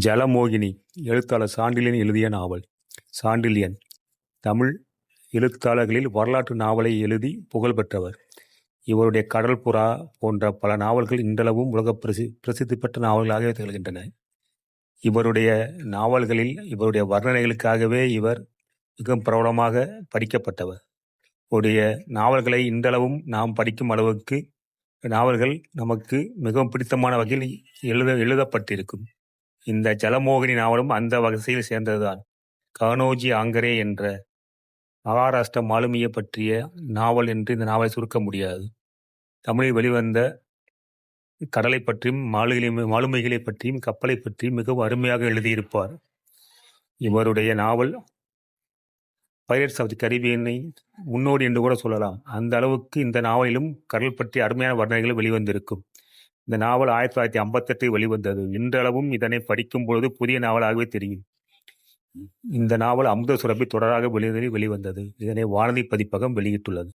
ஜலமோகினி எழுத்தாளர் சாண்டில்யன் எழுதிய நாவல். சாண்டில்யன் தமிழ் எழுத்தாளர்களில் வரலாற்று நாவலை எழுதி புகழ் பெற்றவர். இவருடைய கடல் புறா போன்ற பல நாவல்கள் இன்றளவும் உலக பிரசித்தி பெற்ற நாவல்களாக திகழ்கின்றன. இவருடைய நாவல்களில் இவருடைய வர்ணனைகளுக்காகவே இவர் மிகவும் பிரபலமாக படிக்கப்பட்டவர். இவருடைய நாவல்களை இன்றளவும் நாம் படிக்கும் அளவுக்கு நாவல்கள் நமக்கு மிகவும் பிடித்தமான வகையில் எழுதப்பட்டிருக்கும். இந்த ஜலமோகினி நாவலும் அந்த வரிசையில் சேர்ந்ததுதான். கானோஜி ஆங்கரே என்ற மகாராஷ்டிர மாலுமியை பற்றிய நாவல் என்று இந்த நாவலை சுருக்க முடியாது. தமிழில் வெளிவந்த கடலை பற்றியும் மாலுமிகளை பற்றியும் கப்பலை பற்றியும் மிகவும் அருமையாக எழுதியிருப்பார். இவருடைய நாவல் பைரட்ஸ் ஆஃப் தி கரீபியனை முன்னோடி என்று கூட சொல்லலாம். அந்த அளவுக்கு இந்த நாவலிலும் கடல் பற்றி அருமையான வர்ணனைகள் வெளிவந்திருக்கும். இந்த நாவல் 1958 வெளிவந்தது. இன்றளவும் இதனை படிக்கும் பொழுது புதிய நாவலாகவே தெரியும். இந்த நாவல் அமுத சுரபி தொடராக வெளிவந்தது. இதனை வானதி பதிப்பகம் வெளியிட்டுள்ளது.